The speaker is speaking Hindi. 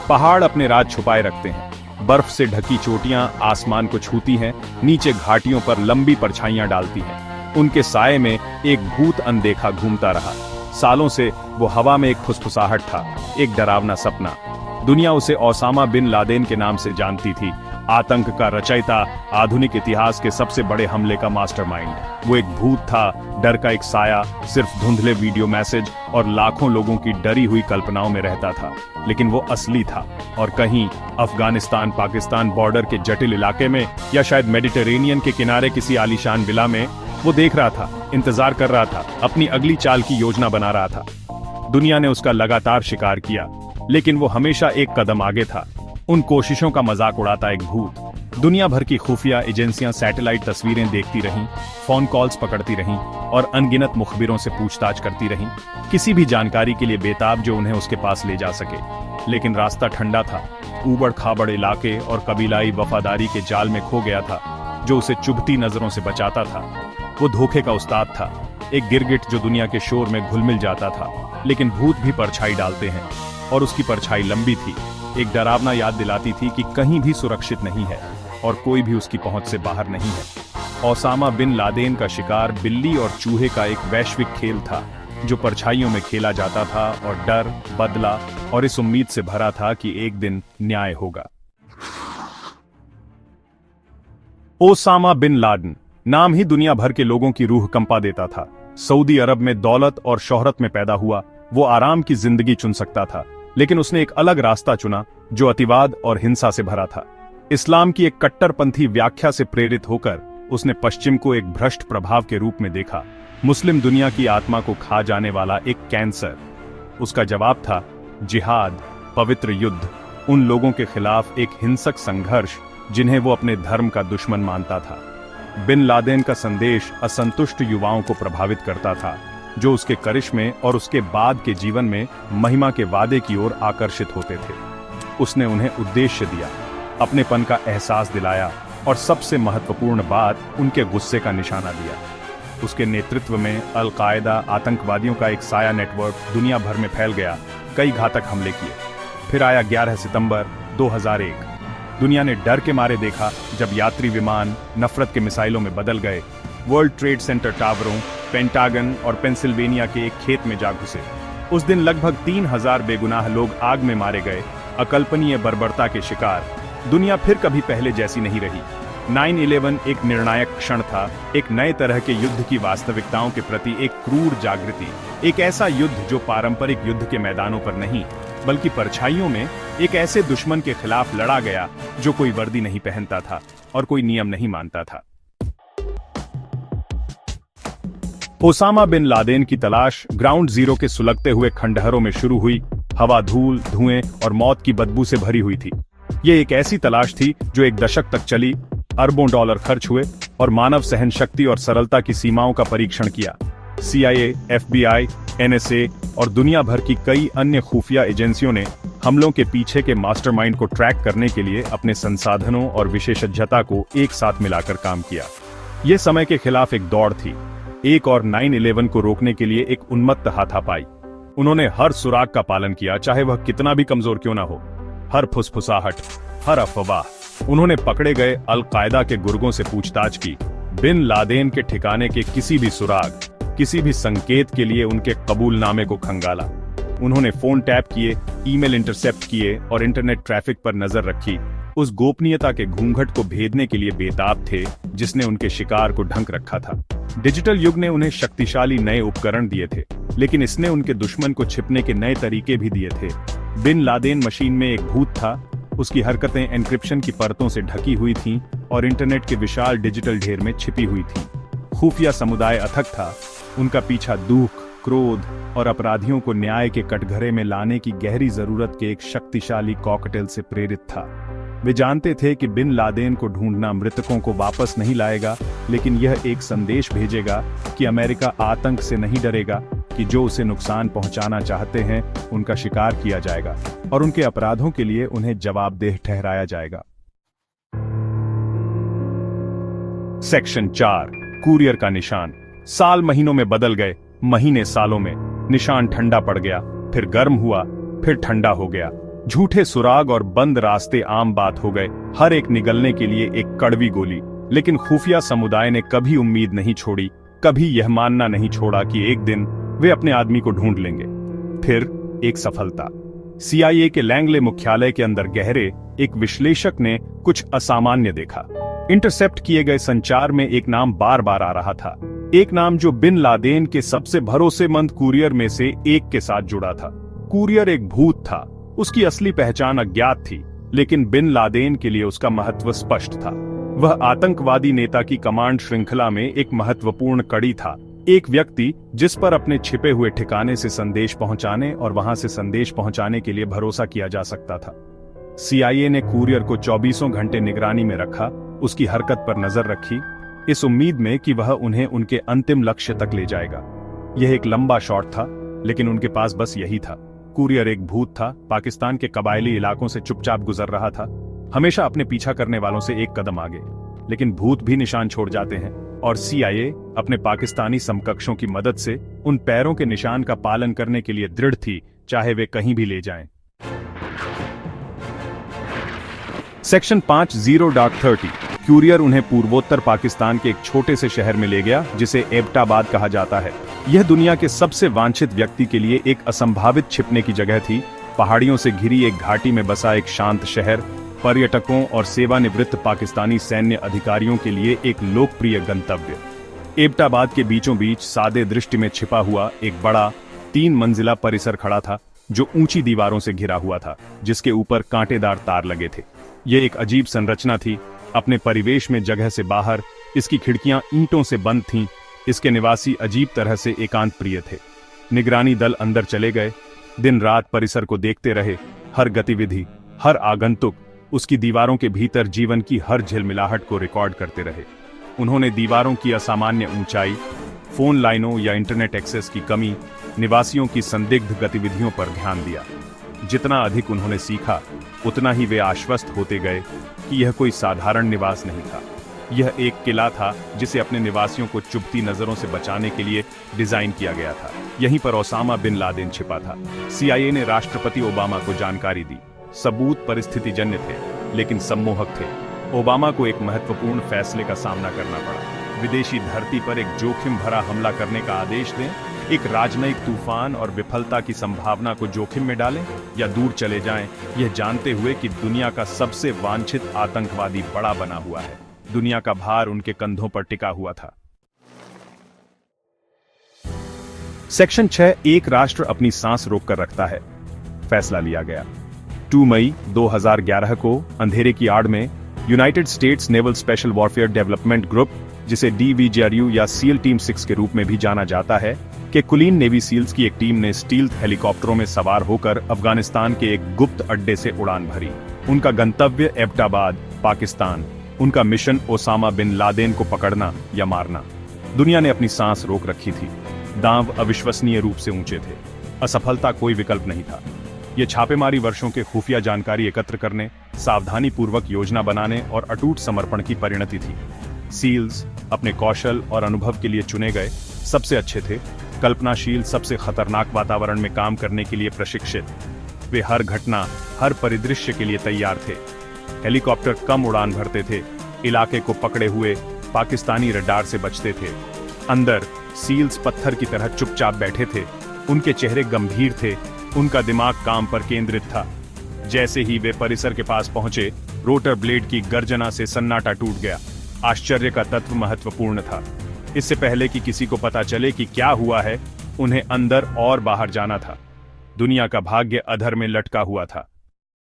पहाड़ अपने राज छुपाए रखते हैं। बर्फ से ढकी चोटियां आसमान को छूती हैं, नीचे घाटियों पर लंबी परछाइयां डालती हैं। उनके साए में एक भूत अनदेखा घूमता रहा। सालों से वो हवा में एक फुसफुसाहट था, एक डरावना सपना। दुनिया उसे ओसामा बिन लादेन के नाम से जानती थी, आतंक का रचयिता, आधुनिक इतिहास के सबसे बड़े हमले का मास्टरमाइंड। वो एक भूत था, डर का एक साया, सिर्फ धुंधले वीडियो मैसेज और लाखों लोगों की डरी हुई कल्पनाओं में रहता था। लेकिन वो असली था, और कहीं अफगानिस्तान पाकिस्तान बॉर्डर के जटिल इलाके में, या शायद मेडिटेरेनियन के किनारे किसी आलीशान विला में, वो देख रहा था, इंतजार कर रहा था, अपनी अगली चाल की योजना बना रहा था। दुनिया ने उसका लगातार शिकार किया, लेकिन वो हमेशा एक कदम आगे था। उन कोशिशों का मजाक उड़ाता एक भूत। दुनिया भर की खुफिया एजेंसियां सैटेलाइट तस्वीरें देखती रहीं, फोन कॉल्स पकड़ती रहीं और अनगिनत मुखबिरों से पूछताछ करती रहीं, किसी भी जानकारी के लिए बेताब जो उन्हें उसके पास ले जा सके। लेकिन रास्ता ठंडा था, ऊबड़ खाबड़ इलाके और कबीलाई वफादारी के जाल में खो गया था, जो उसे चुभती नजरों से बचाता था। वो धोखे का उस्ताद था, एक गिरगिट जो दुनिया के शोर में घुल मिल जाता था। लेकिन भूत भी परछाई डालते हैं, और उसकी परछाई लंबी थी, एक डरावना याद दिलाती थी कि कहीं भी सुरक्षित नहीं है और कोई भी उसकी पहुंच से बाहर नहीं है। ओसामा बिन लादेन का शिकार बिल्ली और चूहे का एक वैश्विक खेल था, जो परछाइयों में खेला जाता था और डर, बदला और इस उम्मीद से भरा था कि एक दिन न्याय होगा। ओसामा बिन लादेन नाम ही दुनिया भर के लोगों की रूह कंपा देता था। सऊदी अरब में दौलत और शोहरत में पैदा हुआ, वो आराम की जिंदगी चुन सकता था, लेकिन उसने एक अलग रास्ता चुना जो अतिवाद और हिंसा से भरा था। इस्लाम की एक कट्टरपंथी व्याख्या से प्रेरित होकर उसने पश्चिम को एक भ्रष्ट प्रभाव के रूप में देखा, मुस्लिम दुनिया की आत्मा को खा जाने वाला एक कैंसर। उसका जवाब था जिहाद, पवित्र युद्ध, उन लोगों के खिलाफ एक हिंसक संघर्ष जिन्हें वो अपने धर्म का दुश्मन मानता था। बिन लादेन का संदेश असंतुष्ट युवाओं को प्रभावित करता था, जो उसके करिश्मे और उसके बाद के जीवन में महिमा के वादे की ओर आकर्षित होते थे। उसने उन्हें उद्देश्य दिया, अपनेपन का एहसास दिलाया और सबसे महत्वपूर्ण बात, उनके गुस्से का निशाना दिया। उसके नेतृत्व में अल कायदा आतंकवादियों का एक साया नेटवर्क दुनिया भर में फैल गया, कई घातक हमले किए। फिर आया 11 सितंबर 2001। दुनिया ने डर के मारे देखा जब यात्री विमान नफरत के मिसाइलों में बदल गए, वर्ल्ड ट्रेड सेंटर टावरों, पेंटागन और पेंसिल्वेनिया के एक खेत में जा घुसे। उस दिन लगभग 3000 बेगुनाह लोग आग में मारे गए, अकल्पनीय बर्बरता के शिकार। दुनिया फिर कभी पहले जैसी नहीं रही। 9/11 एक निर्णायक क्षण था, एक नए तरह के युद्ध की वास्तविकताओं के प्रति एक क्रूर जागृति, एक ऐसा युद्ध जो पारंपरिक युद्ध के मैदानों पर नहीं, बल्कि परछाइयों में एक ऐसे दुश्मन के खिलाफ लड़ा गया जो कोई वर्दी नहीं पहनता था और कोई नियम नहीं मानता था। ओसामा बिन लादेन की तलाश ग्राउंड जीरो के सुलगते हुए खंडहरों में शुरू हुई, हवा धूल, धुएं और मौत की बदबू से भरी हुई थी। ये एक ऐसी तलाश थी जो एक दशक तक चली, अरबों डॉलर खर्च हुए और मानव सहन शक्ति और सरलता की सीमाओं का परीक्षण किया। CIA, FBI, NSA और दुनिया भर की कई अन्य खुफिया एजेंसियों ने हमलों के पीछे के मास्टरमाइंड को ट्रैक करने के लिए अपने संसाधनों और विशेषज्ञता को एक साथ मिलाकर काम किया। ये समय के खिलाफ एक दौड़ थी, एक और 9/11 को रोकने के लिए एक उन्मत्त हाथापाई। उन्होंने हर सुराग का पालन किया, चाहे वह कितना भी कमजोर क्यों ना हो। हर फुसफुसाहट, हर अफवाह। उन्होंने पकड़े गए अल कायदा के गुर्गों से पूछताछ की, बिन लादेन के ठिकाने के किसी भी सुराग, किसी भी संकेत के लिए उनके कबूलनामे को खंगाला। उन्होंने फोन टैप किए, ईमेल इंटरसेप्ट किए और इंटरनेट ट्रैफिक पर नजर रखी। उस गोपनीयता के घूंघट को भेदने के लिए बेताब थे जिसने उनके शिकार को ढंक रखा था। डिजिटल युग ने उन्हें शक्तिशाली नए उपकरण दिए थे, लेकिन इसने उनके दुश्मन को छिपने के नए तरीके भी दिए थे। बिन लादेन मशीन में एक भूत था, उसकी हरकतें एन्क्रिप्शन की परतों से ढकी हुई थीं और इंटरनेट के विशाल डिजिटल ढेर में छिपी हुई थीं। खुफिया समुदाय अथक था, उनका पीछा दुख, क्रोध और अपराधियों को न्याय के कटघरे में लाने की गहरी जरूरत के एक शक्तिशाली कॉकटेल से प्रेरित था। वे जानते थे कि बिन लादेन को ढूंढना मृतकों को वापस नहीं लाएगा, लेकिन यह एक संदेश भेजेगा कि अमेरिका आतंक से नहीं डरेगा, कि जो उसे नुकसान पहुंचाना चाहते हैं उनका शिकार किया जाएगा और उनके अपराधों के लिए उन्हें जवाबदेह ठहराया जाएगा। सेक्शन 4, कुरियर का निशान। साल महीनों में बदल गए, महीने सालों में। निशान ठंडा पड़ गया, फिर गर्म हुआ, फिर ठंडा हो गया। झूठे सुराग और बंद रास्ते आम बात हो गए, हर एक निगलने के लिए एक कड़वी गोली। लेकिन खुफिया समुदाय ने कभी उम्मीद नहीं छोड़ी, कभी यह मानना नहीं छोड़ा कि एक दिन वे अपने आदमी को ढूंढ लेंगे। फिर एक सफलता। CIA के लैंगले मुख्यालय के अंदर गहरे एक विश्लेषक ने कुछ असामान्य देखा। इंटरसेप्ट किए गए संचार में एक नाम बार बार आ रहा था, एक नाम जो बिन लादेन के सबसे भरोसेमंद कुरियर में से एक के साथ जुड़ा था। कुरियर एक भूत था, उसकी असली पहचान अज्ञात थी, लेकिन बिन लादेन के लिए उसका महत्व स्पष्ट था। वह आतंकवादी नेता की कमांड श्रृंखला में एक महत्वपूर्ण कड़ी था, एक व्यक्ति जिस पर अपने छिपे हुए ठिकाने से संदेश पहुंचाने और वहां से संदेश पहुंचाने के लिए भरोसा किया जा सकता था। CIA ने कुरियर को 24 घंटे निगरानी में रखा, उसकी हरकत पर नजर रखी, इस उम्मीद में कि वह उन्हें उनके अंतिम लक्ष्य तक ले जाएगा। यह एक लंबा शॉट था, लेकिन उनके पास बस यही था। कुरियर एक भूत था, पाकिस्तान के कबायली इलाकों से चुपचाप गुजर रहा था, हमेशा अपने पीछा करने वालों से एक कदम आगे। लेकिन भूत भी निशान छोड़ जाते हैं, और CIA अपने पाकिस्तानी समकक्षों की मदद से उन पैरों के निशान का पालन करने के लिए दृढ़ थी, चाहे वे कहीं भी ले जाएं। सेक्शन 50.30 कुरियर उन्हें पूर्वोत्तर पाकिस्तान के एक छोटे से शहर में ले गया जिसे एबटाबाद कहा जाता है। यह दुनिया के सबसे वांछित व्यक्ति के लिए एक असंभावित छिपने की जगह थी। पहाड़ियों से घिरी एक घाटी में बसा एक शांत शहर, पर्यटकों और सेवानिवृत्त पाकिस्तानी सैन्य अधिकारियों के लिए एक लोकप्रिय गंतव्य। एबटाबाद के बीचों बीच सादे दृष्टि में छिपा हुआ एक बड़ा 3 मंजिला परिसर खड़ा था, जो ऊंची दीवारों से घिरा हुआ था, जिसके ऊपर कांटेदार तार लगे थे। यह एक अजीब संरचना थी, अपने परिवेश में जगह से बाहर। इसकी खिड़कियां ईंटों से बंद थीं, इसके निवासी अजीब तरह से एकांत प्रिय थे। निगरानी दल अंदर चले गए, दिन रात परिसर को देखते रहे, हर गतिविधि, हर आगंतुक, उसकी दीवारों के भीतर जीवन की हर झिलमिलाहट को रिकॉर्ड करते रहे। उन्होंने दीवारों की असामान्य ऊंचाई, फोन लाइनों या इंटरनेट एक्सेस की कमी, निवासियों की संदिग्ध गतिविधियों पर ध्यान दिया। जितना अधिक उन्होंने सीखा, उतना ही वे आश्वस्त होते गए कि यह कोई साधारण निवास नहीं था। यह एक किला था जिसे अपने निवासियों को चुभती नजरों से बचाने के लिए डिजाइन किया गया था। यहीं पर ओसामा बिन लादेन छिपा था। CIA ने राष्ट्रपति ओबामा को जानकारी दी। सबूत परिस्थितिजन्य थे, लेकिन सम्मोहक थे। ओबामा को एक महत्वपूर्ण फैसले का सामना करना पड़ा। विदेशी धरती पर एक जोखिम भरा हमला करने का आदेश दें, एक राजनयिक तूफान और विफलता की संभावना को जोखिम में डालें, या दूर चले जाएं, यह जानते हुए कि दुनिया का सबसे वांछित आतंकवादी बड़ा बना हुआ है। दुनिया का भार उनके कंधों पर टिका हुआ था। सेक्शन 6 एक राष्ट्र अपनी सांस रोककर रखता है। फैसला लिया गया। 2 मई 2011 को अंधेरे की आड़ में United states naval special warfare development group, जिसे DVGRU या सील टीम 6 के रूप में भी जाना जाता है, के कुलीन नेवी सील्स की एक टीम ने स्टील्थ हेलीकॉप्टरों में सवार होकर अफगानिस्तान के एक गुप्त अड्डे से उड़ान भरी। उनका गंतव्य एबटाबाद, पाकिस्तान। उनका मिशन ओसामा बिन लादेन को पकड़ना या मारना। दुनिया ने अपनी सांस रोक रखी थी। दांव अविश्वसनीय रूप से ऊंचे थे। असफलता कोई विकल्प नहीं था। ये छापेमारी वर्षों के खुफिया जानकारी एकत्र करने, सावधानी पूर्वक योजना बनाने और अटूट समर्पण की परिणति थी। सील्स अपने कौशल और अनुभव के लिए चुने गए सबसे अच्छे थे, कल्पनाशील, सबसे खतरनाक वातावरण में काम करने के लिए प्रशिक्षित। वे हर घटना, हर परिदृश्य के लिए तैयार थे। हेलीकॉप्टर कम उड़ान भरते थे, इलाके को पकड़े हुए पाकिस्तानी रडार से बचते थे। अंदर सील्स पत्थर की तरह चुपचाप बैठे थे। उनके चेहरे गंभीर थे, उनका दिमाग काम पर केंद्रित था। जैसे ही वे परिसर के पास पहुंचे, रोटर ब्लेड की गर्जना से सन्नाटा टूट गया। आश्चर्य का तत्व महत्वपूर्ण था। इससे पहले कि किसी को पता चले कि क्या हुआ है, उन्हें अंदर और बाहर जाना था। दुनिया का भाग्य अधर में लटका हुआ था।